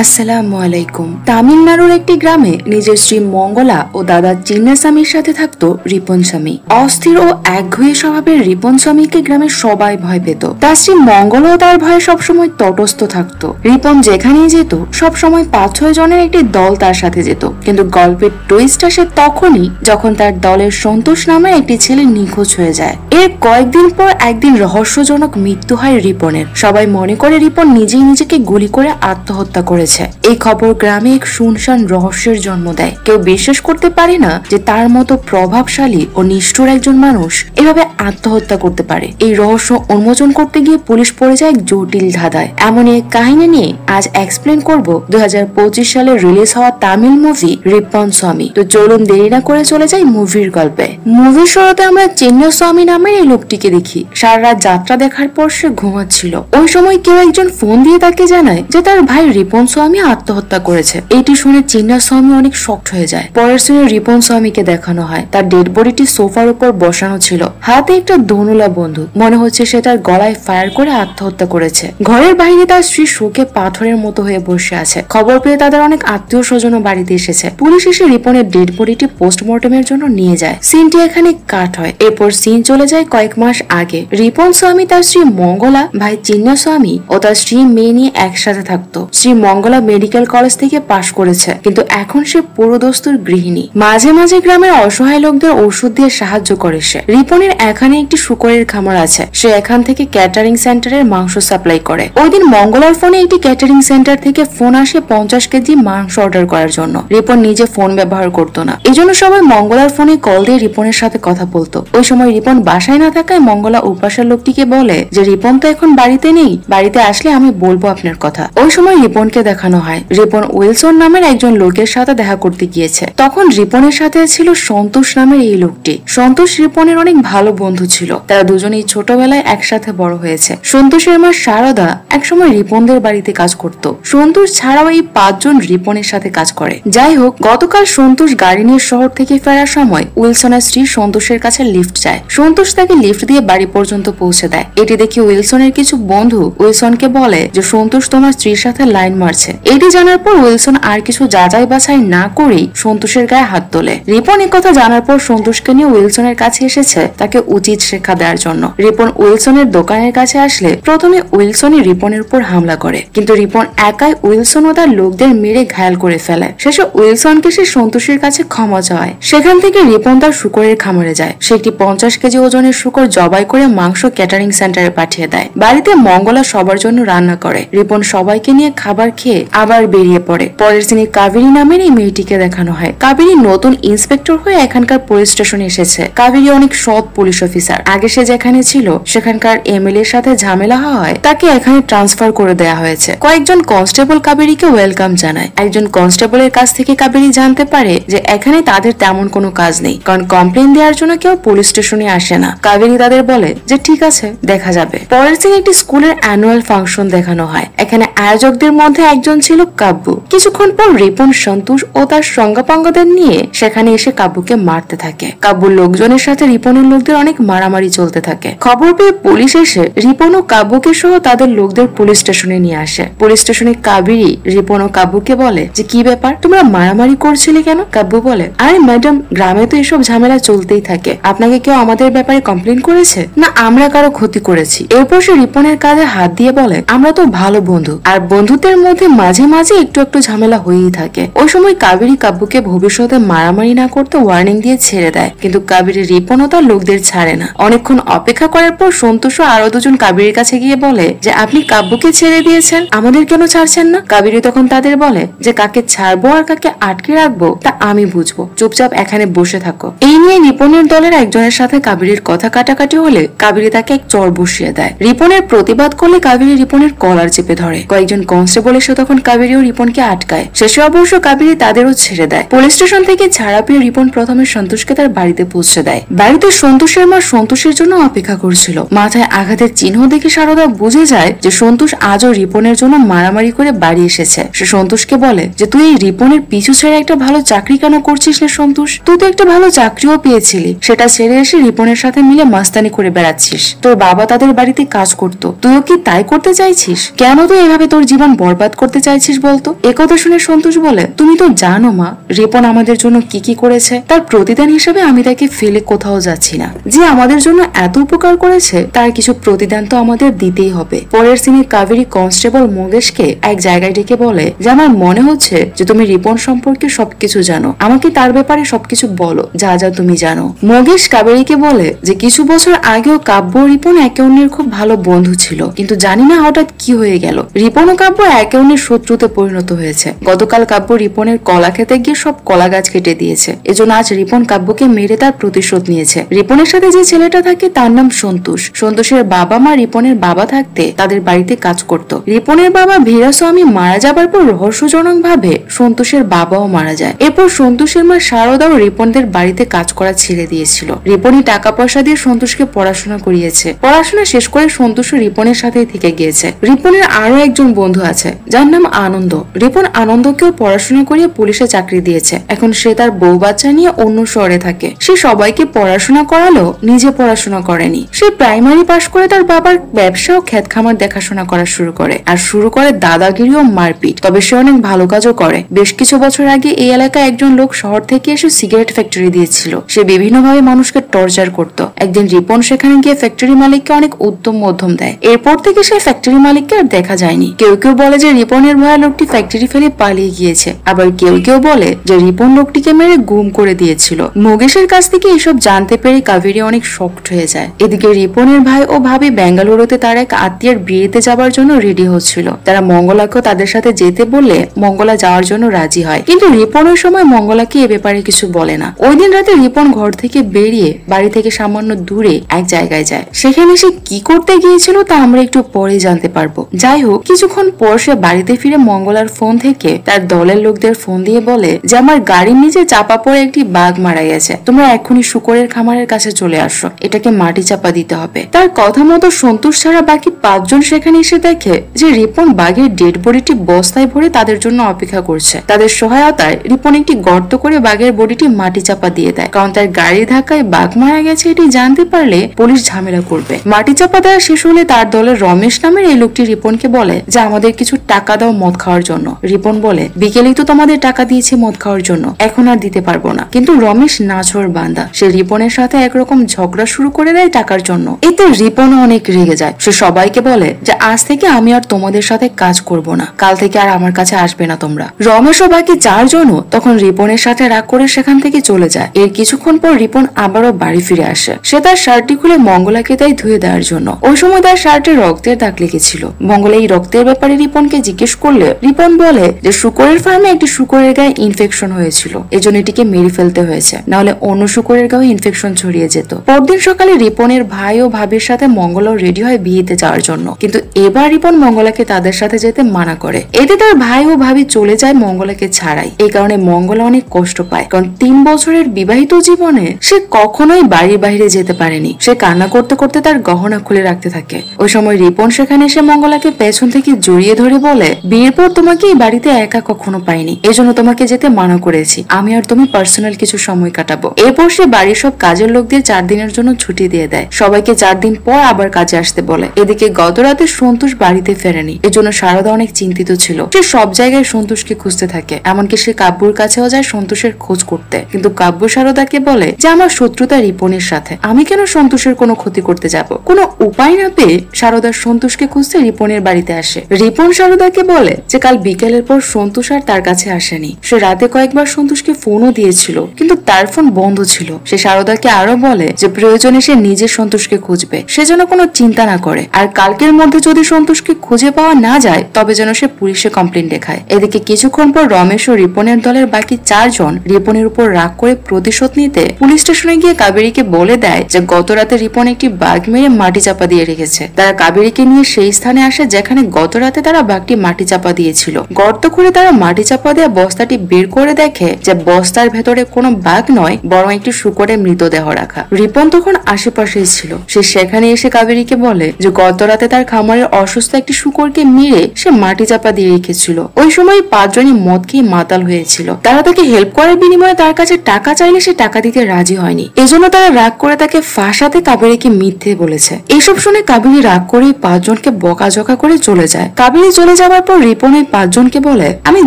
আসসালামু আলাইকুম। তামিলনাড়ুর একটি গ্রামে নিজের স্ত্রী মঙ্গলা ও দাদা চিন্নাস্বামীর সাথে থাকতো রিপন স্বামী। অস্থির ও একঘেয়ে স্বভাবের রিপন স্বামীকে গ্রামের সবাই ভয় পেত। তার স্ত্রী মঙ্গলাও তার ভয়ে সবসময় তটস্থ থাকতো। রিপন যেখানেই যেত সবসময় ৫-৬ জনের একটি দল তার সাথে যেত। কিন্তু গল্পের টুইস্ট আসে তখনই যখন তার দলের সন্তোষ নামে একটি ছেলে নিখোঁজ হয়ে যায়। এর কয়েকদিন পর একদিন রহস্যজনক মৃত্যু হয় রিপনের। সবাই মনে করে রিপন নিজেই নিজেকে গুলি করে আত্মহত্যা করেছে। এই খবর গ্রামে এক শুনশান রহস্যের জন্ম দেয়। কেউ বিশ্বাস করতে পারে না যে তার মতো প্রভাবশালী ও নিষ্ঠুর একজন মানুষ এভাবে আত্মহত্যা করতে পারে। এই রহস্য উন্মোচন করতে গিয়ে পুলিশ পড়ে যায় এক জটিল ধাঁধায়। এমনই এক কাহিনী নিয়ে আজ এক্সপ্লেন করব ২০২৫ সালে রিলিজ হওয়া তামিল মুভি রিপন স্বামী। তো চলুন দেরি না করে চলে যাই মুভির গল্পে। মুভির শুরুতে আমরা চিন্নাস্বামী নামের এই লোকটিকে দেখি। সারা রাত যাত্রা দেখার পর সে ঘুমাচ্ছিল। ওই সময় কেউ একজন ফোন দিয়ে তাকে জানায় যে তার ভাই রিপন স্বামী আত্মহত্যা করেছে। এটি শুনে চিন্নাস্বামী অনেক শকড হয়ে যায়। পরের দিনে রিপন স্বামীকে দেখানো হয়। তার ডেড বডিটি সোফার উপর বসানো ছিল, হাতে একটা ধনুলা বন্দুক। মনে হচ্ছে সে তার গলায় ফায়ার করে আত্মহত্যা করেছে। ঘরের বাইরে তার স্ত্রী শোকে পাথরের মতো হয়ে বসে আছে। খবর পেয়ে তাদের অনেক আত্মীয় স্বজনও বাড়িতে এসেছে। পুলিশ এসে রিপনের ডেড বডিটি পোস্টমর্টমের জন্য নিয়ে যায়। সিনটি এখানে কাট হয়। এরপর সিন চলে যায় কয়েক মাস আগে। রিপন স্বামী, তার স্ত্রী মঙ্গলা, ভাই চিন্নাস্বামী ও তার স্ত্রী মেয়ে নিয়ে একসাথে থাকতো। শ্রী মঙ্গলা মেডিকেল কলেজ থেকে পাশ করেছে, কিন্তু এখন সে পুরোদস্তুর গৃহিণী। মাঝে মাঝে গ্রামের অসহায় লোকদের ওষুধ দিয়ে সাহায্য করে সে। রিপনের এখানে একটি শুকরের খামার আছে। সে এখান থেকে ক্যাটারিং সেন্টারের মাংস সাপ্লাই করে। ওই দিন মঙ্গলার ফোনে একটি ক্যাটারিং সেন্টার থেকে ফোন আসে ৫০ কেজি মাংস অর্ডার করার জন্য। রিপন নিজে ফোন ব্যবহার করতো না, এজন্য সবাই মঙ্গলার ফোনে কল দিয়ে রিপনের সাথে কথা বলতো। ওই সময় রিপন বাসায় না থাকায় মঙ্গলা উপাসের লোকটিকে বলে যে রিপন তো এখন বাড়িতে নেই, বাড়িতে আসলে আমি বলবো আপনার কথা। ওই সময় রিপনকে দেখানো হয় রিপন উইলসন নামের একজন লোকের সাথে দেখা করতে গিয়েছে। তখন রিপনের সাথে ছিল সন্তোষ নামের এই লোকটি। সন্তোষ রিপনের অনেক ভালো বন্ধু ছিল। তারা দুজনেই ছোটবেলায় একসাথে বড় হয়েছে। সন্তোষের মা শারদা একসময় রিপনদের বাড়িতে কাজ করত। সন্তোষ ছাড়াও এই ৫ জন রিপনের সাথে কাজ করে। যাই হোক, গতকাল সন্তোষ গাড়ি নিয়ে শহর থেকে ফেরার সময় উইলসনের স্ত্রী সন্তোষের কাছে লিফট চায়। সন্তোষ তাকে লিফট দিয়ে বাড়ি পর্যন্ত পৌঁছে দেয়। এটি দেখে উইলসনের কিছু বন্ধু উইলসনকে বলে যে সন্তোষ তোমার স্ত্রীর সাথে লাইন মারছে। এটি জানার পর উইলসন আর কিছু যাচাই বাছাই না করেই সন্তোষের গায়ে হাত তোলে। রিপন কথা জানার পর সন্তোষকে নিয়ে উইলসনের কাছে এসেছে তাকে উচিত শিক্ষা দেওয়ার জন্য। রিপন উইলসনের দোকানের কাছে আসলে প্রথমে উইলসনই রিপনের উপর হামলা করে, কিন্তু রিপন একাই উইলসন ও তার লোকদের মেরে ঘায়াল করে ফেলে। শেষে উইলসনকে সে সন্তোষের কাছে ক্ষমা চায়। সেখান থেকে রিপন তার শুকরের খামারে যায়। সে একটি ৫০ কেজি ওজনের শুকর জবাই করে মাংস ক্যাটারিং সেন্টারে পাঠিয়ে দেয়। বাড়িতে মঙ্গলা সবার জন্য রান্না করে। রিপন সবাইকে নিয়ে খাবার খেয়ে আবার বেরিয়ে পড়ে। পরের দিনে কাবেরী নামের এই মেয়েটিকে দেখানো হয়। কাবেরী নতুন ইন্সপেক্টর হয়ে এখানকার পুলিশ স্টেশনে এসেছে। কাবেরী অনেক সৎ পুলিশ অফিসার। আগে সে যেখানে ছিল সেখানকার এমএলএ এর সাথে ঝামেলা হওয়ায় তাকে এখানে ট্রান্সফার করে দেওয়া হয়েছে। কয়েকজন কনস্টেবল কাবেরীকে ওয়েলকাম জানায়। একজন কনস্টেবলের কাছ থেকে কাবেরী জানতে পারে যে এখানে তাদের তেমন কোনো কাজ নেই, কারণ কমপ্লেন দেওয়ার জন্য কেউ পুলিশ স্টেশনে আসে না। কাবেরী তাদের বলে যে ঠিক আছে, দেখা যাবে। পরের দিন একটি স্কুলের অ্যানুয়াল ফাংশন দেখানো হয়। এখানে আয়োজকদের মধ্যে একজন ছিল কাব্বু। কিছুক্ষণ পর রিপন সন্তোষ ও তার সঙ্গাপাঙ্গদের নিয়ে সেখানে এসে কাব্বুকে মারতে থাকে। কাব্বুর লোকজনের সাথে রিপনের লোকদের অনেক মারামারি চলতে থাকে। খবর পেয়ে পুলিশ এসে রিপন ও কাব্বুকে সহ তাদের লোকদের পুলিশ স্টেশনে নিয়ে আসে। পুলিশ স্টেশনে কাবেরী রিপন ও কাব্বুকে বলে যে কি ব্যাপার, তোমরা মারামারি করছিলে কেন? কাব্বু বলে, আরে ম্যাডাম, গ্রামে তো এসব ঝামেলা চলতেই থাকে। আপনাকে কেউ আমাদের ব্যাপারে কমপ্লেন করেছে? না, আমরা কারো ক্ষতি করেছি। এরপর সে রিপনের কাঁধে হাত দিয়ে বলে, আমরা তো ভালো বন্ধু, আর বন্ধুত্বের মধ্যে মাঝে মাঝে একটু একটু ঝামেলা হয়েই থাকে। ওই সময় কাবেরী কাব্বুকে ভবিষ্যতে মারামারি না করতে ওয়ার্নিং দিয়ে ছেড়ে দেয়, কিন্তু কাবেরী রিপন ও তার লোকদের ছাড়ে না। অনেকক্ষণ অপেক্ষা করার পর সন্তোষ ও আরো দুজন কাবেরীর কাছে গিয়ে বলে যে আপনি কাব্বুকে ছেড়ে দিয়েছেন, আমাদের কেন ছাড়ছেন না? কাবেরী তখন তাদের বলে যে কাকে ছাড়বো আর কাকে আটকে রাখবো তা আমি বুঝবো, চুপচাপ এখানে বসে থাকো। এই নিয়ে রিপনের দলের একজনের সাথে কাবেরীর কথা কাটাকাটি হলে কাবেরী তাকে এক চড় বসিয়ে দেয়। রিপনের প্রতিবাদ করলে কাবেরী রিপনের কলার চেপে ধরে। কয়েকজন কনস্টেবল এসে তখন কাবেরী ও রিপনকে আটকায়। শেষে অবশ্য কাবেরী তাদেরও ছেড়ে দেয়। পুলিশ স্টেশন থেকে ছাড়া পেয়ে রিপন প্রথমে সন্তোষকে তার বাড়িতে পৌঁছে দেয়। বাড়িতে সন্তোষের মা সন্তোষের জন্য অপেক্ষা করছিল। মাথায় আঘাতের চিহ্ন দেখে শারদা বুঝে যায় যে সন্তোষ আজও রিপনের জন্য মারামারি করে বাড়ি এসেছে। সে সন্তোষকে বলে যে তুই এই রিপনের পিছু ছেড়ে একটা ভালো চাকরি কেন করছিস না সন্তোষ? তুই তো একটা ভালো চাকরিও পেয়েছিলি, সেটা ছেড়ে এসে রিপনের সাথে মিলে মাস্তানি করে বেড়াচ্ছিস। তোর বাবা তাদের বাড়িতে কাজ করতো, তুইও কি তাই করতে চাইছিস? কেন তুই এভাবে তোর জীবন বরবাদ করতে চাইছিস বলতো? একথা শুনে সন্তোষ বলে, তুমি তো জানো মা, রিপন আমাদের জন্য কি কি করেছে। তার প্রতিদান হিসেবে আমি তাকে ফেলে কোথাও যাচ্ছি না। যে আমাদের জন্য এত উপকার করেছে তার কিছু প্রতিদান তো আমাদের দিতেই হবে। পরের সিনে কাবেরী কনস্টেবল মোগেশকে এক জায়গায় ডেকে বলে যে আমার মনে হচ্ছে যে তুমি রিপন সম্পর্কে সবকিছু জানো, আমাকে তার ব্যাপারে সবকিছু বলো যা যা তুমি জানো। মোগেশ কাবেরীকে বলে যে কিছু বছর আগেও কাব্য ও রিপন একে অন্যের খুব ভালো বন্ধু ছিল, কিন্তু জানি না হঠাৎ কি হয়ে গেল, রিপন ও কাব্য একে অন্যের শত্রুতে পরিণত হয়েছে। গতকাল কাব্য রিপনের কলা খেতে গিয়ে সব কলা গাছ কেটে দিয়েছে, এজন্য আজ রিপন কাব্যকে মেরে তার প্রতিশোধ নিয়েছে। রিপনের সাথে যে ছেলেটা থাকে তার নাম সন্তোষ। সন্তোষের বাবা মা রিপনের বাবা থাকতে তাদের বাড়িতে কাজ করত। রিপনের বাবা ভীরাস্বামী মারা যাবার পর রহস্যজনক ভাবে সন্তোষের বাবাও মারা যায়। এরপর সন্তোষের মা শারদা ও রিপনদের বাড়িতে কাজ করা ছেড়ে দিয়েছিল। রিপনই টাকা পয়সা দিয়ে সন্তোষকে পড়াশোনা করিয়েছে। পড়াশোনা শেষ করে সন্তোষ রিপনের সাথেই থেকে গিয়েছে। রিপনের আরো একজন বন্ধু আছে যার নাম আনন্দ। রিপন আনন্দকেও পড়াশোনা করিয়ে পুলিশে চাকরি দিয়েছে। এখন সে তার বউ বাচ্চা নিয়ে অন্য শহরে থাকে। সে সবাইকে পড়াশোনা করালো, নিজে পড়াশোনা করেনি। সে প্রাইমারি পাশ করে তার বাবার ব্যবসা ও ক্ষেত খামার দেখাশোনা করা শুরু করে, আর শুরু করে দাদাগিরি ও মারপিট। তবে সে অনেক ভালো কাজও করে। বেশ কিছু বছর আগে এই এলাকায় একজন লোক শহর থেকে এসে সিগারেট ফ্যাক্টরি দিয়েছিল। সে বিভিন্নভাবে মানুষকে টর্চার করত। একদিন রিপন সেখানে গিয়ে ফ্যাক্টরি মালিককে অনেক উদ্যম মধ্যম দেয়। এরপর থেকে সে ফ্যাক্টরি মালিককে আর দেখা যায়নি। কেউ কেউ বলে যে রিপনের ভয়ে লোকটি ফ্যাক্টরি ফেলে পালিয়ে গিয়েছে, আবার কেউ কেউ বলে যে রিপন লোকটিকে মেরে গুম করে দিয়েছিল। মোগেশের কাছ থেকে এসব জানতে পেরে কাবেরী অনেক শকড হয়ে যায়। এদিকে রিপনের ভাই ও ভাবি বেঙ্গালুরুতে তার এক আত্মীয়ের বিয়েতে যাবার জন্য রেডি হচ্ছিল। তারা মঙ্গলাকেও তাদের সাথে যেতে বললে মঙ্গলা যাওয়ার জন্য রাজি হয়, কিন্তু রিপন ওই সময় মঙ্গলাকে এ ব্যাপারে কিছু বলে না। ওই দিন রাতে রিপন ঘর থেকে বেরিয়ে বাড়ি থেকে সামান্য দূরে এক জায়গায় যায়। সেখানে সে কি করতে গিয়েছিল তা আমরা একটু পরে জানতে পারবো। যাই হোক, কিছুক্ষণ পর সে বাড়িতে ফিরে মঙ্গলার ফোন থেকে তার দলের লোকদের ফোন দিয়ে বলে যে আমার গাড়ির নিচে চাপা পড়ে একটি বাঘ মারা গেছে, তোমরা এখনই শুকরের খামারের কাছে চলে আসো, এটাকে মাটি চাপা দিতে হবে। তার কথা মতো সন্তোষ ছাড়া বাকি 5 জন সেখানে এসে দেখে যে রিপন বাঘের ডেড বডিটি বস্তায় ভরে তাদের জন্য অপেক্ষা করছে। তাদের সহায়তায় রিপন একটি গর্ত করে বাঘের বডিটি মাটি চাপা দিয়ে দেয়, কারণ তার গাড়ির ধাক্কায় বাঘ মারা গেছে এটি জানতে পারলে পুলিশ ঝামেলা করবে। মাটি চাপা দেওয়া শেষ হলে তার দলের রমেশ নামের এই লোকটি রিপনকে বলে যে আমাদের কিছু টাকা দাও মদ খাওয়ার জন্য। রিপন বলে বিকেলেই তো তোমাদের টাকা দিয়েছে মদ খাওয়ার জন্য, এখন আর দিতে পারবো না। কিন্তু রমেশ নাছোড় বান্দা, সে রিপনের সাথে একরকম ঝগড়া শুরু করে দেয় টাকার জন্য। এতে রিপন অনেক রেগে যায়। সে সবাইকে বলে যে আজ থেকে আমি আর তোমাদের সাথে কাজ করব না, কাল থেকে আর আমার কাছে আসবে না তোমরা। রমেশ ও বাকি 4 জনও তখন রিপনের সাথে রাগ করে সেখান থেকে চলে যায়। এর কিছুক্ষণ পর রিপন আবারও বাড়ি ফিরে আসে। সে তার শার্টটি খুলে মঙ্গলাকে দেয় ধুয়ে দেওয়ার জন্য। ওই সময় তার শার্টে রক্তের দাগ লেগেছিল। মঙ্গলা এই রক্তের ব্যাপারে রিপনকে জিজ্ঞেস করলে রিপন বলে যে শুকরের ফার্মে একটি শুকরের গায়ে ইনফেকশন হয়েছিল, এজন্য এটিকে মেরে ফেলতে হয়েছে, নাহলে অন্য শুকরের গায়ে ইনফেকশন ছড়িয়ে যেত। পরদিন সকালে রিপনের ভাই ও ভাবির সাথে মঙ্গলাও রেডি হয় বিয়েতে যাওয়ার জন্য, কিন্তু এবার রিপন মঙ্গলাকে তাদের সাথে যেতে মানা করে। এতে তার ভাই ও ভাবি চলে যায় মঙ্গলাকে ছাড়াই। এই কারণে মঙ্গলা অনেক কষ্ট পায়, কারণ 3 বছরের বিবাহিত জীবনে সে কখনোই বাড়ির বাইরে যেতে পারেনি। সে কান্না করতে করতে তার গহনা খুলে রাখতে থাকে। ওই সময় রিপন সেখানে এসে মঙ্গলাকে পেছন থেকে জড়িয়ে ধরে বলে বিয়ের পর তোমাকে এই বাড়িতে একা কখনো পাইনি, এজন্য তোমাকে যেতে মানা করেছি। আমি আর তুমি পার্সোনাল কিছু সময় কাটাবো। এরপর সে বাড়ির সব কাজের লোকদের 4 দিনের জন্য ছুটি দিয়ে দেয়। সবাইকে 4 দিন পর আবার কাজে আসতে বলে। এদিকে গত রাতে সন্তোষ বাড়িতে ফেরেনি, এজন্য শারদা অনেক চিন্তিত ছিল। সে সব জায়গায় সন্তোষকে খুঁজতে থাকে, এমনকি সে কাব্যর কাছেও যায় সন্তোষের খোঁজ করতে। কিন্তু কাব্য শারদাকে বলে যে আমার শত্রুতা রিপনের সাথে, আমি কেন সন্তোষের কোনো ক্ষতি করতে যাব। কোনো উপায় না পেয়ে শারদা সন্তোষকে খুঁজতে রিপনের বাড়িতে আসে। রিপন শারদাকে বলে যে কাল বিকেলের পর সন্তোষ আর তার কাছে আসেনি। সে রাতে কয়েকবার সন্তোষকে ফোনও দিয়েছিল, কিন্তু তার ফোন বন্ধ ছিল। সে শারদাকে আরো বলে যে প্রয়োজনে সে নিজে সন্তোষকে খুঁজবে, সে যেন কোনো চিন্তা না করে, আর কালকের মধ্যে যদি সন্তোষকে খুঁজে পাওয়া না যায় তবে যেন সে পুলিশে কমপ্লেন লেখায়। এদিকে কিছুক্ষণ পর রমেশ ও রিপনের দলের বাকি 4 জন রিপনের উপর রাগ করে প্রতিশোধ নিতে পুলিশ স্টেশনে গিয়ে কাবেরীকে বলে দেয় যে গত রাতে রিপন একটি বাঘ মেরে মাটি চাপা দিয়ে রেখেছে। তারা কাবেরীকে নিয়ে সেই স্থানে আসে যেখানে গত রাতে তারা বাঘটি মাটি চাপা দিয়েছিল। গর্ত করে তারা মাটি চাপা দেওয়া বস্তাটি বের করে দেখে যে বস্তার ভেতরে কোনো বাঘ নয়, বরং একটি শুকরের মৃতদেহ রাখা। রিপন তখন আশেপাশেই ছিল। সে সেখানে এসে কাবেরীকে বলে যে গত রাতে তার খামারের অসুস্থ একটি শুকরকে মেরে সে মাটি চাপা দিয়ে রেখেছিল। ওই সময় 5 জনই মদ খেয়ে মাতাল হয়েছিল। তারা তাকে হেল্প করার বিনিময়ে তার কাছে টাকা চাইলে সে টাকা দিতে রাজি হয়নি, এজন্য তারা রাগ করে তাকে ফাঁসাতে কাবেরীকে মিথ্যে বলেছে। এইসব শুনে কাবেরী রাগ করে 5 জনকে বকাঝকা করে চলে যায়। কাবেরী কাবেরী চলে যাওয়ার পর রিপন এই 5 জনকে বলে, আমি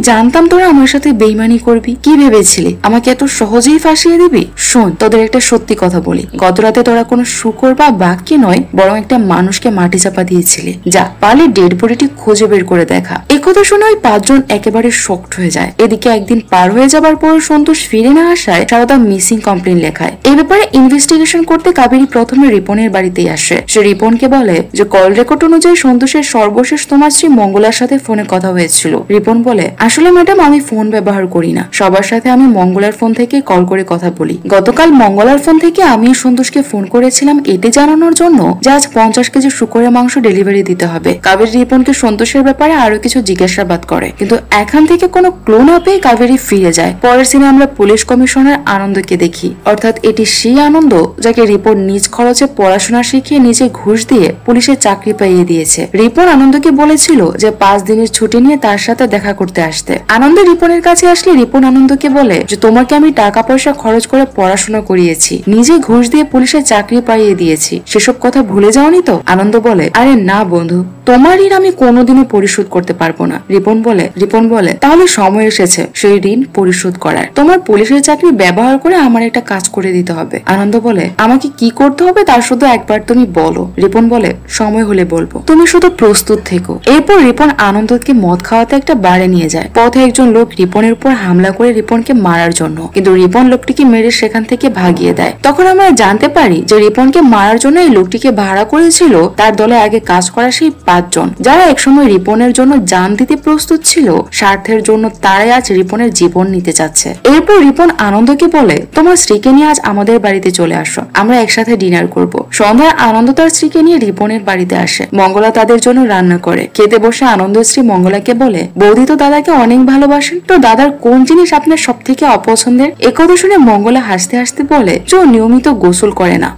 জানতাম তোরা আমার সাথে বেইমানি করবি। কি ভেবেছিলি আমাকে এত সহজেই ফাঁসিয়ে দিবি? শোন, তোদের একটা সত্যি কথা বলি, গত রাতে তোরা কোনো শুকর বা বাঘকে নয়, বরং একটা মানুষকে মাটি চাপা দিয়েছিলি। যা পারলে ডেড বডিটি খুঁজে বের করে দেখা। একথা শুনে ওই 5 জন একেবারে শকড হয়ে যায়। এদিকে একদিন পার হয়ে যাবার পর সন্তোষ ফিরে না আসায় সারদা মিসিং কমপ্লেন লেখায়। এই ব্যাপারে ইনভেস্টিগেশন করতে কাবেরী প্রথমে রিপনের বাড়িতেই আসে। সে রিপনকে বলে যে কল রেকর্ড অনুযায়ী সন্তোষের সর্বশেষ তোমার স্ত্রী মঙ্গলার সাথে ফোনে কথা হয়েছিল। রিপন বলে, আসলে ম্যাডাম আমি ফোন ব্যবহার করি না, সবার সাথে আমি মঙ্গলার ফোন থেকে কল করে কথা বলি। গতকাল মঙ্গলার ফোন থেকে আমি সন্তোষকে ফোন করেছিলাম এটি জানানোর জন্য যে আজ 50 কেজি শুকরের মাংস ডেলিভারি দিতে হবে। কাবেরী রিপনকে সন্তোষের ব্যাপারে আরো কিছু জিজ্ঞাসাবাদ করে, কিন্তু এখান থেকে কোনো ক্লু না পেয়ে কাবেরী ফিরে যায়। পরের সিনে আমরা পুলিশ কমিশনার আনন্দকে দেখি, অর্থাৎ এটি সেই আনন্দ যাকে রিপন নিজ খরচে পড়াশোনা শিখিয়ে নিজে ঘুষ দিয়ে পুলিশের চাকরি পাইয়ে দিয়েছে। রিপন আনন্দকে বলেছিল যে 5 দিনের ছুটি নিয়ে তার সাথে দেখা করতে আসতে। আনন্দ রিপনের কাছে আসলে রিপন আনন্দকে বলে যে তোমাকে আমি টাকা পয়সা খরচ করে পড়াশোনা করিয়েছি, নিজে ঘুষ দিয়ে পুলিশের চাকরি পাইয়ে দিয়েছি, সেসব কথা ভুলে যাওনি তো? আনন্দ বলে, আরে না বন্ধু, তোমার ঋণ আমি কোনোদিনও পরিশোধ করতে পারবো না। রিপন বলে তাহলে সময় এসেছে সেই ঋণ পরিশোধ করার। তোমার পুলিশের চাকরি ব্যবহার করে আমার একটা কাজ করে দিতে হবে। আনন্দ বলে, আমাকে কি করতে হবে তার শুধু একবার তুমি বলো। রিপন বলে, সময় হলে বলবো, তুমি শুধু প্রস্তুত থেকো। এরপর রিপন আনন্দকে মদ খাওয়াতে একটা বারে নিয়ে যায়। পথে একজন লোক রিপনের উপর হামলা করে রিপনকে মারার জন্য, কিন্তু রিপন লোকটিকে মেরে সেখান থেকে ভাগিয়ে দেয়। তখন আমরা জানতে পারি যে রিপনকে মারার জন্য এই লোকটিকে ভাড়া করেছিল তার দলে আগে কাজ করা সেই 5 জন, যারা একসময় রিপনের জন্য জান দিতে প্রস্তুত ছিল। স্বার্থের জন্য তারাই আজ রিপনের জীবন নিতে চাচ্ছে। এরপর রিপন আনন্দকে বলে, তোমার স্ত্রীকে নিয়ে আজ আমাদের বাড়িতে চলে আসো, আমরা একসাথে ডিনার করব। সন্ধ্যায় আনন্দ তার স্ত্রীকে নিয়ে রিপনের বাড়িতে আসে। মঙ্গলা তাদের জন্য রান্না করে। খেতে বসে আনন্দের স্ত্রী মঙ্গলাকে বলে, বৌদি তো দাদাকে অনেক ভালোবাসেন, তো দাদার কোন জিনিস আপনার সব থেকে অপছন্দের? একথা শুনে মঙ্গলা হাসতে হাসতে বলে যে ও নিয়মিত গোসল করে না।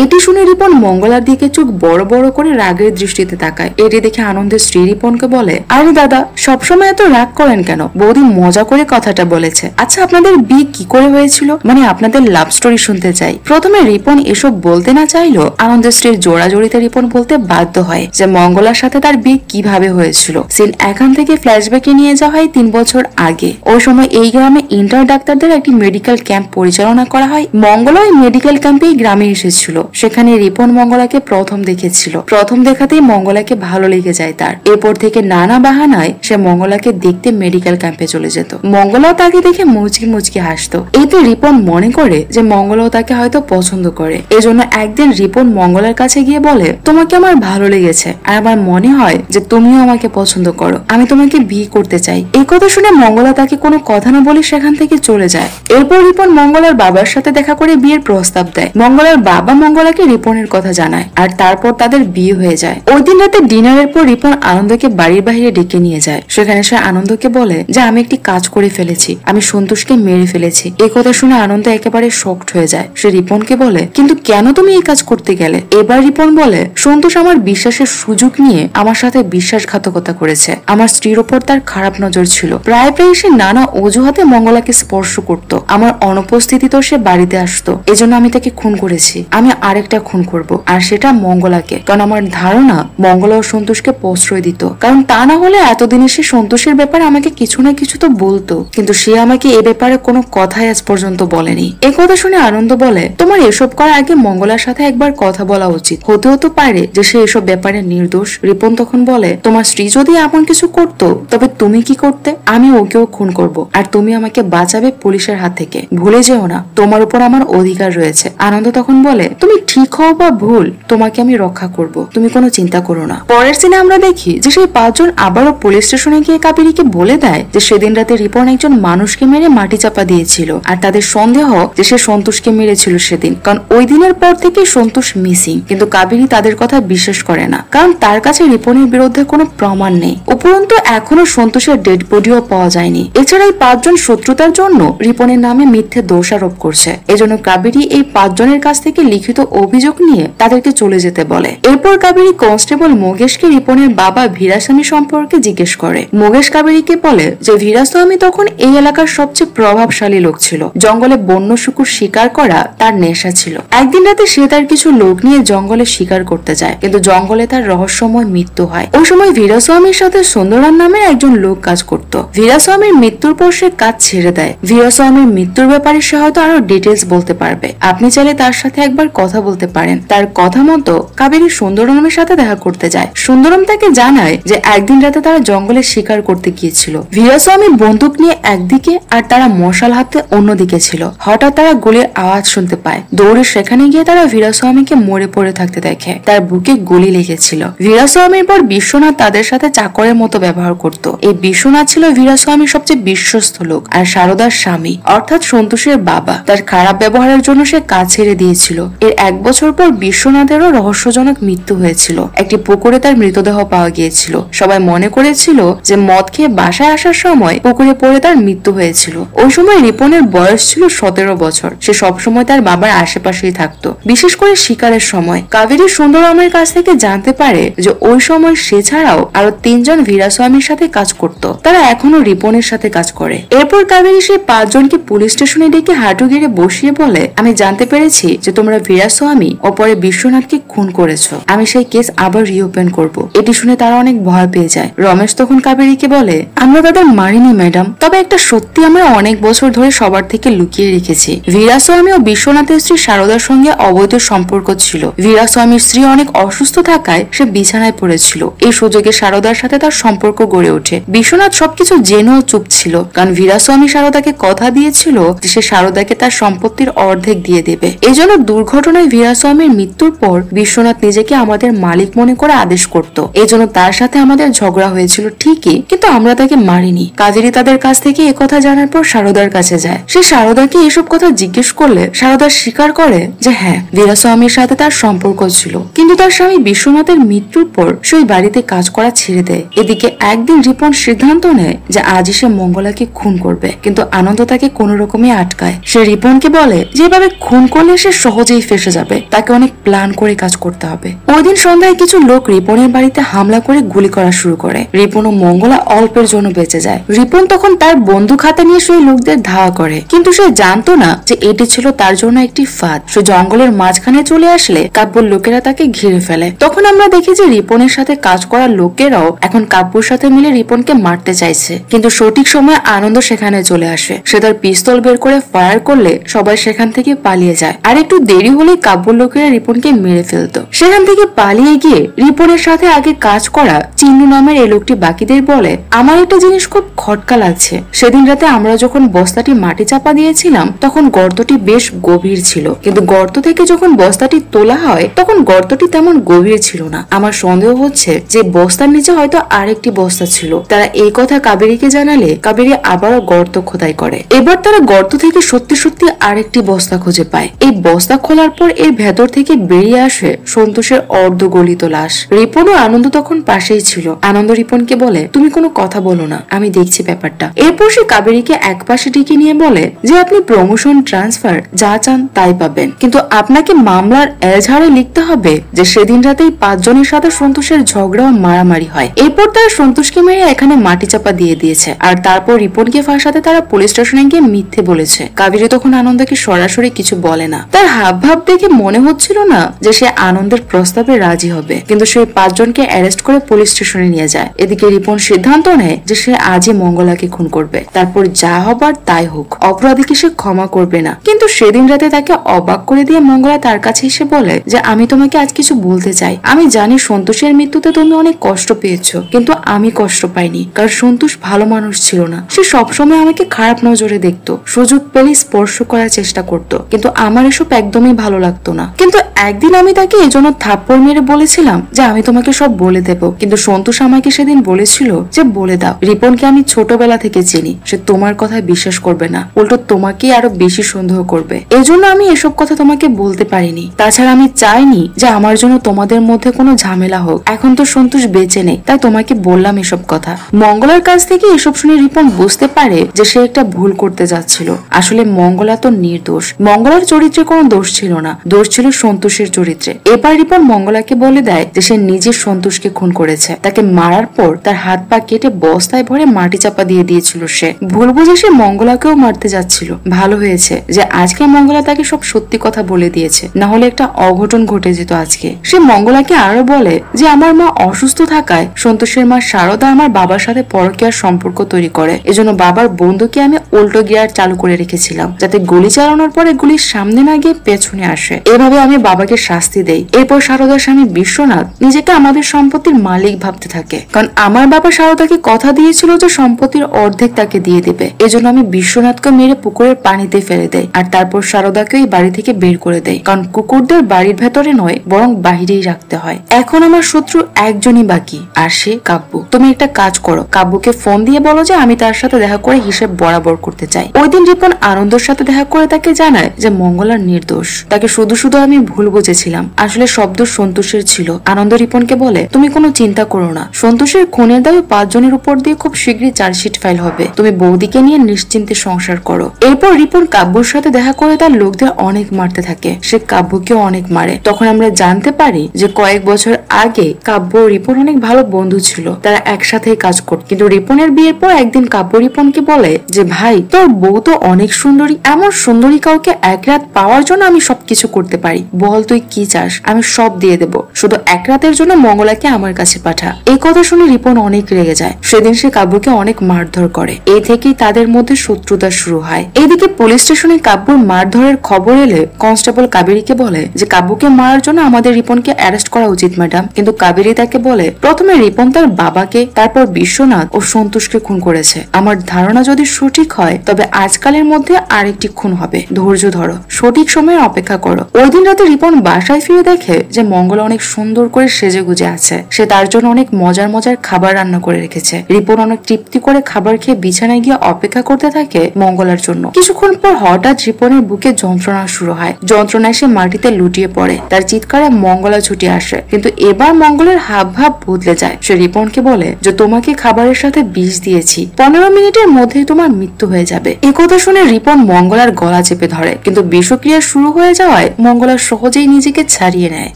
এটি শুনে রিপন মঙ্গলার দিকে চোখ বড় বড় করে রাগের দৃষ্টিতে তাকায়। এটি দেখে আনন্দের স্ত্রী রিপনকে বলে, আরে দাদা সবসময় এত রাগ করেন কেন? বৌদি মজা করে কথাটা বলেছে। আচ্ছা আপনাদের বিয়ে কি করে হয়েছিল, মানে আপনাদের লাভ স্টোরি শুনতে চাই। প্রথমে রিপন এসব বলতে না চাইলো আনন্দের স্ত্রীর জোড়াজড়িতে রিপন বলতে বাধ্য হয় যে মঙ্গলার সাথে তার বিয়ে কিভাবে হয়েছিল। সিন এখান থেকে ফ্ল্যাশব্যাকে নিয়ে যাওয়া হয় 3 বছর আগে। ওই সময় এই গ্রামে ইন্টার ডাক্তারদের একটি মেডিকেল ক্যাম্প পরিচালনা করা হয়। মঙ্গলা ওই মেডিকেল ক্যাম্পে গ্রামে এসেছিল। সেখানে রিপন মঙ্গলাকে প্রথম দেখেছিল। প্রথম দেখাতেই মঙ্গলাকে ভালো লেগে যায় তার। এরপর থেকে নানা বাহানায় সে মঙ্গলাকে দেখতে মেডিকেল ক্যাম্পে চলে যেত। মঙ্গলাও তাকে দেখে মুচকি মুচকি হাসতো। এতে রিপন মনে করে যে মঙ্গলাও তাকে হয়তো পছন্দ করে। এজন্য একদিন রিপন মঙ্গলার কাছে গিয়ে বলে, তোমাকে আমার ভালো লেগেছে আর আমার মনে হয় যে তুমিও আমাকে পছন্দ করো, আমি তোমাকে বিয়ে করতে চাই। এই কথা শুনে মঙ্গলা তাকে কোনো কথা না বলে সেখান থেকে চলে যায়। এরপর রিপন মঙ্গলার বাবার সাথে দেখা করে বিয়ের প্রস্তাব দেয়। মঙ্গলার বাবা মঙ্গলাকে রিপনের কথা জানায় আর তারপর তাদের বিয়ে হয়ে যায়। ওই দিন রাতে ডিনারের পর রিপন আনন্দকে বাড়ির বাইরে ডেকে নিয়ে যায়। সেখানে সে আনন্দকে বলে যে আমি একটি কাজ করে ফেলেছি, আমি সন্তোষকে মেরে ফেলেছি। এই কথা শুনে আনন্দ একেবারে শকড হয়ে যায়। সে রিপনকে বলে, কিন্তু কেন তুমি এই কাজ করতে গেলে? এবার রিপন বলে, সন্তোষ আমার বিশ্বাসের সুযোগ নিয়ে আমার সাথে বিশ্বাসঘাতকতা করেছে। আমার স্ত্রীর ওপর তার খারাপ নজর ছিল। প্রায় সে নানা অজুহাতে মঙ্গলাকে স্পর্শ করত। আমার অনুপস্থিতিতেও সে বাড়িতে আসতো। এজন্য আমি তাকে খুন করেছি। আমি আরেকটা খুন করব, আর সেটা মঙ্গলাকে। কারণ আমার ধারণা মঙ্গলা ও সন্তোষকে প্রশ্রয় দিত, কারণ তা না হলে এতদিনে সে সন্তোষের ব্যাপারে আমাকে কিছু না কিছু তো বলতো, কিন্তু সে আমাকে এ ব্যাপারে কোনো কথাই আজ পর্যন্ত বলেনি। এ কথা শুনে আনন্দ বলে, তোমার এসব করার আগে মঙ্গলার সাথে একবার কথা বলা উচিত। হতেও তো পারে যে সে এসব ব্যাপারে নির্দোষ। রিপন তখন বলে, তোমার স্ত্রী যদি এমন কিছু করতো তবে তুমি কি করতে? আমি ওকেও খুন করব, আর তুমি আমাকে বাঁচাবে পুলিশের হাত থেকে। ভুলে যেও না তোমার উপর আমার অধিকার রয়েছে। আনন্দ তখন বলে, তুমি ঠিক হও বা ভুল, তোমাকে আমি রক্ষা করব, তুমি কোনো চিন্তা করো না। পরের সিনে আমরা দেখি যে সেই 5 জন আবারও পুলিশ স্টেশনে গিয়ে কাবেরীকে বলে দেয় যে সেদিন রাতে রিপন একজন মানুষকে মেরে মাটি চাপা দিয়েছিল, আর তাদের সন্দেহ যে সে সন্তোষকে মেরেছিল সেদিন, কারণ ওই দিনের পর থেকে সন্তোষ মিসিং। কিন্তু কাবেরী তাদের কথা বিশ্বাস করে না, কারণ তার কাছে রিপনের বিরুদ্ধে কোনো প্রমাণ নেই। উপরন্তু এখনো সন্তোষের ডেড বডিও পাওয়া যায়নি। এছাড়া এই 5 জন শত্রুতার জন্য রিপনের নামে মিথ্যে দোষারোপ করছে। এজন্য কাবেরী এই 5 জনের কাছ থেকে লিখিত অভিযোগ নিয়ে তাদেরকে চলে যেতে বলে। এরপর কাবেরী কনস্টেবল মোগেশকে রিপনের বাবা ভিরাস্বামী সম্পর্কে জিজ্ঞেস করে। মোগেশ কাবেরীকে বলে যে ভিরাস্বামী তখন এই এলাকার সবচেয়ে প্রভাবশালী লোক ছিল। জঙ্গলে বন্য শুকুর শিকার করা তার নেশা ছিল। একদিন রাতে সে তার কিছু লোক নিয়ে জঙ্গলে শিকার করতে যায়, কিন্তু জঙ্গলে তার রহস্যময় মৃত্যু হয়। ওই সময় ভীরাস্বামীর সাথে সুন্দরাম নামের একজন লোক কাজ করত। ভীরাস্বামীর মৃত্যুর পর সে কাজ ছেড়ে দেয়। ভীরাস্বামীর মৃত্যুর ব্যাপারে সে হয়তো আরো ডিটেলস বলতে পারবে। আপনি চাইলে তার সাথে একবার কথা বলতে পারেন। তার কথা মতো কাবেরী সুন্দরমের সাথে দেখা করতে যায়। সুন্দরম তাকে জানায় যে একদিন রাতে তারা জঙ্গলে শিকার করতে গিয়েছিল। ভীরাস্বামী বন্দুক নিয়ে একদিকে আর তারা মশাল হাতে অন্যদিকে ছিল। হঠাৎ তারা গুলির আওয়াজ শুনতে পায়। দৌড়ে সেখানে গিয়ে তারা ভীরাস্বামীকে মরে পড়ে থাকতে দেখে। তার বুকে গুলি লেগেছিল। ভীরাস্বামীর পর বিশ্বনাথ তাদের সাথে চাকরের মতো ব্যবহার করত। এই বিশ্বনাথ ছিল ভীরাস্বামীর সবচেয়ে বিশ্বস্ত লোক আর শারদার স্বামী অর্থাৎ সন্তোষের বাবা। তার খারাপ ব্যবহারের জন্য সে কাজ ছেড়ে দিয়েছিল। এর 1 বছর পর বিশ্বনাথেরও রহস্যজনক মৃত্যু হয়েছিল। একটি পুকুরে তার মৃতদেহ পাওয়া গিয়েছিল। সবাই মনে করেছিল যে মদ খেয়ে বাসায় আসার সময় পুকুরে পড়ে তার মৃত্যু হয়েছিল। ওই সময় রিপনের বয়স ছিল 17 বছর। সে সবসময় তার বাবার আশেপাশেই থাকতো, বিশেষ করে শিকারের সময়। কাবেরী সুন্দরমের কাছ থেকে জানতে পারে যে ওই সময় সে ছাড়াও আরো 3 জন ভীরাস্বামীর সাথে কাজ করত। তারা এখনো রিপনের সাথে কাজ করে। এরপর কাবেরী সেই 5 জনকে পুলিশ স্টেশনে ডেকে হাঁটু গেড়ে বসিয়ে বলে, আমি জানতে পেরেছি যে তোমরা ভীরাস্বামী ও পরে বিশ্বনাথকে খুন করেছো। আমি সেই কেস আবার রিওপেন করব। এটি শুনে তারা অনেক ভয় পেয়ে যায়। রমেশ তখন কাবেরীকে বলে, আমরা তাদের মারিনি ম্যাডাম, তবে একটা সত্যি আমরা অনেক বছর ধরে সবার থেকে লুকিয়ে রেখেছি। ভীরাস্বামী ও বিশ্বনাথের স্ত্রী শারদার সঙ্গে অবৈধ সম্পর্ক ছিল। ভীরাস্বামীর স্ত্রী অনেক অসুস্থ থাকায় সে বিছানায় পড়েছিল। এই সুযোগে শারদার সাথে তার সম্পর্ক গড়ে ওঠে। বিশ্বনাথ সবকিছু জেনেও চুপ ছিল, কারণ ভীরাস্বামী শারদাকে কথা দিয়েছিল যে সে শারদাকে তার সম্পত্তির অর্ধেক দিয়ে দেবে। এজন্য দুর্ঘটনায় ভীরাস্বামীর মৃত্যুর পর বিশ্বনাথ নিজেকে আমাদের মালিক মনে করে আদেশ করত। এজন্য তার সাথে আমাদের ঝগড়া হয়েছিল ঠিকই, কিন্তু আমরা তাকে মারিনি। কাবেরী তাদের কাছ থেকে একথা জানার পর শারদার কাছে যায়। সে শারদাকে এসব কথা জিজ্ঞেস করলে শারদা স্বীকার করে যে হ্যাঁ, ভীরাস্বামীর সাথে তার সম্পর্ক ছিল, কিন্তু তার স্বামী বিশ্বনাথের মৃত্যুর পর সেই বাড়িতে কাজ করা ছেড়ে দেয়। এদিকে একদিন রিপন সিদ্ধান্ত নেয় যে আজই সে মঙ্গলাকে খুন করবে, কিন্তু আনন্দ তাকে কোন রকমে আটকায়। সে রিপনকে বলে যেভাবে খুন করলে সে সহজেই ফেসে যাবে, তাকে অনেক প্ল্যান করে কাজ করতে হবে। ওই দিন সন্ধ্যায় কিছু লোক রিপনের বাড়িতে হামলা করে গুলি করা শুরু করে। রিপন ও মঙ্গলা অল্পের জন্য বেঁচে যায়। রিপন তখন তার বন্দুক হাতে নিয়ে সেই লোকদের ধাওয়া করে, কিন্তু সে জানতো না যে এটি ছিল তার জন্য একটি ফাঁদ। সে জঙ্গলের মাঝখানে চলে আসলে কাব্যর লোকেরা তাকে ঘিরে ফেলে। তখন আমরা দেখি যে রিপনের সাথে কাজ করার লোকেরাও এখন কাব্যর সাথে মিলে রিপনকে মারতে চাইছে, কিন্তু সঠিক সময় আনন্দ সেখানে চলে আসে। সে তার পিস্তল বের করে ফায়ার করলে সবাই সেখান থেকে পালিয়ে যায়। আর একটু দেরি হলে কাব্যর লোকেরা রিপনকে মেরে ফেলতো। সেখান থেকে পালিয়ে গিয়ে রিপনের সাথে আগে কাজ করা চিন্নু নামের এই লোকটি বাকিদের বলে, আমার একটা জিনিস খুব খটকা লাগছে। সেদিন রাতে আমরা যখন বস্তাটি মাটি চাপা দিয়েছিলাম তখন গর্তটি বেশ গভীর ছিল, কিন্তু গর্ত থেকে যখন বস্তাটি তোলা হয় তখন গর্তটি তেমন গভীর ছিল না। আমার সন্দেহ হচ্ছে যে বস্তার নিচে হয়তো আরেকটি বস্তা ছিল। তারা এই কথা কাবেরীকে জানালে কাবেরী আবারও গর্ত খোদাই করে। এবার তারা গর্ত থেকে সত্যি সত্যি আরেকটি বস্তা খুঁজে পায়। এই বস্তা খোলার পর এর ভেতর থেকে বেরিয়ে আসে সন্তোষের অর্ধগলিত লাশ। রিপন ও আনন্দ তখন পাশেই ছিল। আনন্দ রিপনকে বলে, তুমি কোনো কথা বলো না, আমি দেখছি ব্যাপারটা। এরপর সে কাবেরীকে এক পাশে ডেকে নিয়ে বলে যে আপনি প্রমোশন, ট্রান্সফার যা চান তাই পাবেন, কিন্তু আপনাকে মামলার এজাহারে লিখতে হবে যে সেদিন রাতেই 5 জনের সাথে সন্তোষের ঝগড়া ও মারামারি হয়। এরপর তারা সন্তোষকে মেরে এখানে মাটি চাপা দিয়ে দিয়েছে, আর তারপর রিপনকে ফাঁসাতে তারা পুলিশ স্টেশনে গিয়ে মিথ্যে বলেছে। কাবেরী তখন আনন্দকে সরাসরি কিছু বলে না। তার হাবভাব দেখে মনে হচ্ছিল না যে সে আনন্দের প্রস্তাবে রাজি হবে, কিন্তু সে 5 জনকে অ্যারেস্ট করে পুলিশ স্টেশনে নিয়ে যায়। এদিকে রিপন সিদ্ধান্ত নেয় যে সে আজই মঙ্গলাকে খুন করবে, তারপর যা হবার তাই হোক, অপরাধীকে সে ক্ষমা করবে না। কিন্তু সেদিন রাতে তাকে অবাক করে দিয়ে মঙ্গলা তার কাছে এসে বলে যে আমি তোমাকে আজ কিছু বলতে চাই। আমি জানি সন্তোষের মৃত্যুতে তুমি অনেক কষ্ট পেয়েছো, কিন্তু আমি কষ্ট পাইনি, কারণ সন্তোষ ভালো মানুষ ছিল না। সে সবসময় আমাকে খারাপ নজরে দেখতো, সুযোগ পেলে স্পর্শ করার চেষ্টা করতো, কিন্তু আমার এসব একদমই ভালো লাগতো না। কিন্তু একদিন আমি তাকে এজন্য থাপ্পড় মেরে বলেছিলাম যে আমি তোমাকে সব বলে দেব, কিন্তু সন্তোষ আমাকে সেদিন বলেছিল যে বলে দাও। রিপনকে আমি ছোটবেলা থেকে চিনি, সে তোমার কথায় বিশ্বাস করবে না, উল্টো তোমাকেই আরো বেশি সন্দেহ করবে। এজন্য আমি এসব কথা তোমাকে বলতে পারিনি। তাছাড়া আমি চাইনি যে আমার জন্য তোমাদের মধ্যে কোনো ঝামেলা হোক। এখন তো সন্তোষ বেঁচে নেই, তাই তোমাকে বললাম এসব কথা। মঙ্গলার কাছ থেকে এসব শুনে রিপন বুঝতে পারে যে সে একটা ভুল করতে যাচ্ছিল। আসলে মঙ্গলা তো নির্দোষ। মঙ্গলার চরিত্রে কোনো দোষ ছিল না, দোষ ছিল সন্তোষের চরিত্রে। এবার রিপন মঙ্গলাকে বলে দেয় যে সে নিজে সন্তোষকে খুন করেছে। তাকে মারার পর তার হাত পা কেটে বস্তায় ভরে মাটি চাপা দিয়ে দিয়েছিল। সে ভুল বুঝে সে মঙ্গলাকেও মারতে যাচ্ছিল। ভালো হয়েছে যে আজকে মঙ্গলা তাকে সব সত্যি কথা বলে দিয়েছে, না হলে একটা অঘটন ঘটে যেত আজকে। সে মঙ্গলাকে আরো বলে যে আমার মা অসুস্থ থাকায় সন্তোষের মা শারদা আমার বাবার সাথে পরকীয়ার সম্পর্ক তৈরি করে। এজন্য বাবার বন্ধুকে আমি উল্টো গিয়ার চালু করে রেখেছিলাম, যাতে গুলি চালানোর পরে গুলির সামনে না গিয়ে পেছনে আসে। এভাবে আমি বাবাকে শাস্তি দেই। এরপর শারদার স্বামী বিশ্বনাথ নিজেকে আমাদের সম্পত্তির মালিক ভাবতে থাকে, কারণ আমার বাবা শারদাকে কথা দিয়েছিল যে সম্পত্তির অর্ধেক তাকে দিয়ে দেবে। এজন্য আমি বিশ্বনাথকে মেরে পুকুরের পানিতে ফেলে দেয়, আর তারপর শারদাকে এই বাড়ি থেকে বের করে দেয়, কারণ কুকুরদের বাড়ির ভেতরে নয় বরং বাহিরেই রাখতে হয়। এখন আমার শত্রু একজনই বাকি, আর সে কাব্য। তুমি একটা কাজ করো, কাব্যকে ফোন দিয়ে বলো যে আমি তার সাথে দেখা করে হিসেব বরাবর করতে চাই। ওই দিন রিপন আনন্দের সাথে দেখা করে তাকে জানায় যে মঙ্গলার নির্দোষ। তাকে শুধু শুধু আমি ভুল বুঝেছিলাম, আসলে শব্দ সন্তোষের ছিল। আনন্দ রিপনকে বলে, তুমি কোনো চিন্তা করো না, সন্তোষের খুনের দাবি 5 জনের উপর দিয়ে খুব শীঘ্রই চার্জশিট ফাইল হবে। তুমি বৌদিকে নিয়ে নিশ্চিন্তে সংসার করো। এরপর রিপন কাব্যর সাথে দেখা করে তার লোকদের অনেক মারতে থাকে, সে কাব্যকেও অনেক মারে। তখন আমরা জানতে পারি যে কয়েক বছর আগে কাব্য ও রিপন অনেক ভালো বন্ধু ছিল, তারা একসাথে কাজ করত। কিন্তু রিপনের বিয়ের পর একদিন কাব্য রিপনকে বলে যে ভাই, তোর বউ তো অনেক সুন্দরী, এমন সুন্দরী কাউকে এক রাত পাওয়ার জন্য আমি সবকিছু করতে পারি, বল তুই কি চাস, আমি সব দিয়ে দেব, শুধু এক রাতের জন্য মঙ্গলাকে আমার কাছে পাঠা। এই কথা শুনে রিপন অনেক রেগে যায়। সেদিন সে কাব্যকে অনেক মারধর করে। এই থেকেই তাদের মধ্যে শত্রুতা শুরু হয়। এইদিকে পুলিশ স্টেশনে কাব্যর মারধরের খবর এলে কনস্টেবল কাবেরীকে বলে যে কাব্যকে মারার জন্য আমাদের রিপনকে অ্যারেস্ট করা উচিত ম্যাডাম। কিন্তু কাবেরী তাকে বলে, প্রথমে রিপন তার বাবাকে, তারপর বিশ্বনাথ ও সন্তোষকে খুন করেছে। আমার ধারণা যদি সঠিক হয় তবে আজকালের মধ্যে আরেকটি খুন হবে। ধৈর্য ধরো, সঠিক সময়ে অপেক্ষা করো। ওই দিন রাতে রিপন বাসায় ফিরে দেখে যে মঙ্গলা অনেক সুন্দর করে সেজে গুজে আছে। সে তার জন্য অনেক মজার মজার খাবার রান্না করে রেখেছে। রিপন অনেক তৃপ্তি করে খাবার খেয়ে বিছানায় গিয়ে অপেক্ষা করতে থাকে মঙ্গলার জন্য। কিছুক্ষণ পর হঠাৎ রিপনের বুকে যন্ত্রণা শুরু হয়। যন্ত্রণায় সে মাটিতে লুটিয়ে পড়ে। তার চিৎকারে মঙ্গলা ছুটে আসে, কিন্তু এবার মঙ্গলের হাব ভাব বদলে যায়। সে রিপনকে বলে যে তোমাকে খাবারের সাথে বিষ দিয়েছি, 15 মিনিটের মধ্যেই তোমার মৃত্যু হয়ে যাবে। এই কথা শুনে রিপন মঙ্গলার গলা চেপে ধরে, কিন্তু বিষক্রিয়া শুরু হয়ে যাওয়ায় মঙ্গলা সহজেই নিজেকে ছাড়িয়ে নেয়।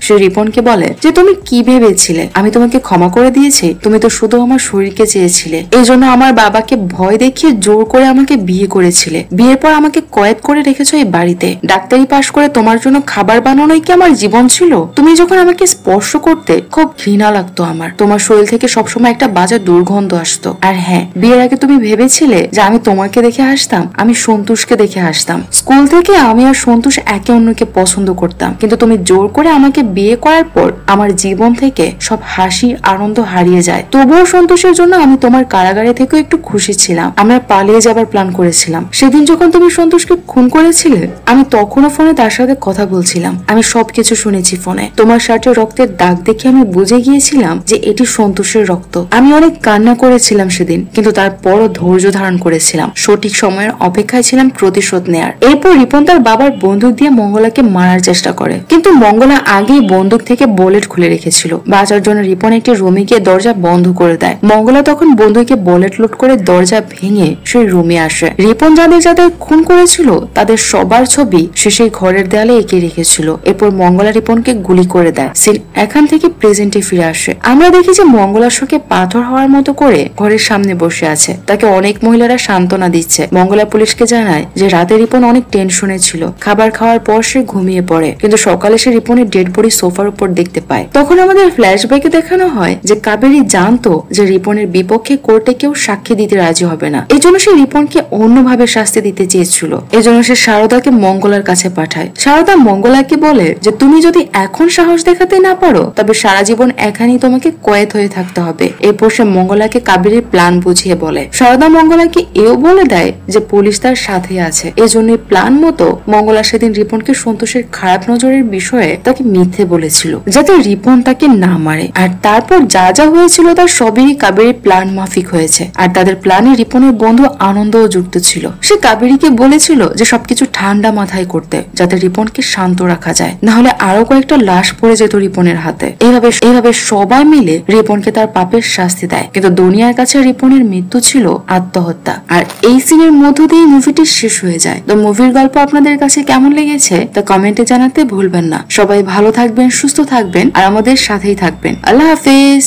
সে রিপনকে বলে যে তুমি কি ভেবেছিলে আমি তোমাকে ক্ষমা করে দিয়েছি? তুমি তো শুধু আমার শরীরকে চেয়েছিলে, এই জন্য আমার বাবাকে ভয় দেখিয়ে জোর করে আমাকে বিয়ে করেছিলে। বিয়ের পর আমাকে কয়েদ করে রেখেছো এই বাড়িতে। ডাক্তারি পাশ করে তোমার জন্য খাবার বানানোই কি আমার জীবন ছিল? তুমি যখন আমাকে স্পর্শ করতে খুব ঘৃণা লাগতো আমার। তোমার শরীর থেকে সবসময় একটা বাজে দুর্গন্ধ আসতো। আর হ্যাঁ, বিয়ের আগে তুমি ভেবেছিলে যে আমি তোমাকে দেখে হাসতাম, আমি সন্তোষকে দেখে হাসতাম। স্কুল থেকে আমি আর সন্তোষ একে অন্যকে পছন্দ করতাম, কিন্তু তুমি জোর করে আমাকে বিয়ে করার পর আমার জীবন থেকে সব হাসি আনন্দ হারিয়ে যায়। তবুও সন্তোষের জন্য আমি তোমার কারাগারে থেকেও একটু খুশি ছিলাম। আমরা পালিয়ে যাবার প্ল্যান করেছিলাম। সেদিন যখন তুমি সন্তোষকে খুন করেছিলে আমি তখনও ফোনে তার সাথে কথা বলছিলাম। আমি সবকিছু শুনেছি ফোনে। তোমার শার্টে রক্তের দাগ দেখে আমি বুঝে গিয়েছিলাম যে এটি সন্তোষের রক্ত। আমি অনেক কান্না করেছিলাম সেদিন, কিন্তু তারপরও ধৈর্য ধারণ করেছিলাম। সঠিক সময়ের অপেক্ষায় ছিলাম প্রতিশোধ নেয়ার। এরপর রিপন তার বাবার বন্দুক দিয়ে মঙ্গলাকে মারার চেষ্টা করে, কিন্তু মঙ্গলা আগেই বন্দুক থেকে বুলেট খুলে রেখেছিল। বাঁচার জন্য রিপন একটি রুমে গিয়ে দরজা বন্ধ করে দেয়। মঙ্গলা তখন বন্দুকে বুলেট লোড করে দরজা ভেঙে সেই রুমে আসে। রিপন যাদের যাদের খুন করেছিল তাদের সবার ছবি সে সেই ঘরের দেয়ালে এঁকে রেখেছিল। এরপর মঙ্গলা রিপনকে গুলি করে দেয়। সিন এখান থেকে প্রেজেন্টে ফিরে আসে। আমরা দেখি যে মঙ্গলার শোকে পাথর হওয়ার মতো করে ঘরের সামনে বসে আছে। তাকে অনেক মহিলারা সান্ত্বনা দিচ্ছে। মঙ্গলা পুলিশকে জানায় যে রাতে রিপন অনেক টেনশনে ছিল। খাবার খাওয়ার পর সে ঘুমিয়ে পড়ে, কিন্তু সকালে সে রিপনের ডেড বডি সোফার উপর দেখতে পায়। তখন আমাদের ফ্ল্যাশব্যাকে দেখানো হয় যে কাবেরী জানতো যে রিপনের বিপক্ষে কোর্টে কেউ সাক্ষী দিতে রাজি হবে না। এই জন্য সে রিপনকে অন্যভাবে শাস্তি দিতে চেয়েছিল। এজন্য সে শারদাকে মঙ্গলার কাছে পাঠায়। শারদা মঙ্গলাকে বলে যে তুমি যদি এখন সাহস দেখাতে না পারো তবে সারা জীবন এখানেই তোমাকে কয়েদ হয়ে থাকতে হবে। এরপর সে মঙ্গলাকে কাবেরীর প্ল্যান বুঝিয়ে বলে। শারদা মঙ্গলাকে এও বলে দেয় যে পুলিশ তার সাথে আছে। এজন্য প্ল্যান মতো মঙ্গলা সেদিন রিপনকে সন্তোষের খারাপ নজরের বিষয়ে তাকে মিথ্যে বলেছিল, যাতে রিপন তাকে না মারে। আর তারপর যা যা হয়েছিল তার সবই কাবেরীর প্ল্যান মাফিক হয়েছে। আর তাদের প্ল্যানে রিপনের বন্ধু আনন্দও যুক্ত ছিল। সে কাবেরীকে বলেছিল যে সবকিছু ঠান্ডা মাথায় করতে, যাতে রিপনকে শান্ত রাখা যায়, না হলে আরো কয়েকটা লাশ পড়ে যেত রিপনের হাতে। এইভাবে সবাই মিলে রিপনকে তার পাপের শাস্তি দেয়। কিন্তু দুনিয়ার কাছে রিপনের মৃত্যু ছিল আত্মহত্যা। আর এই সিনের মধ্য দিয়ে মুভিটি শেষ হয়ে যায়। তো মুভির গল্প আপনাদের কাছে কেমন লেগেছে তা কমেন্টে জানাতে ভুলবেন না। সবাই ভালো থাকবেন, সুস্থ থাকবেন আর আমাদের সাথেই থাকবেন। আল্লাহ হাফেজ।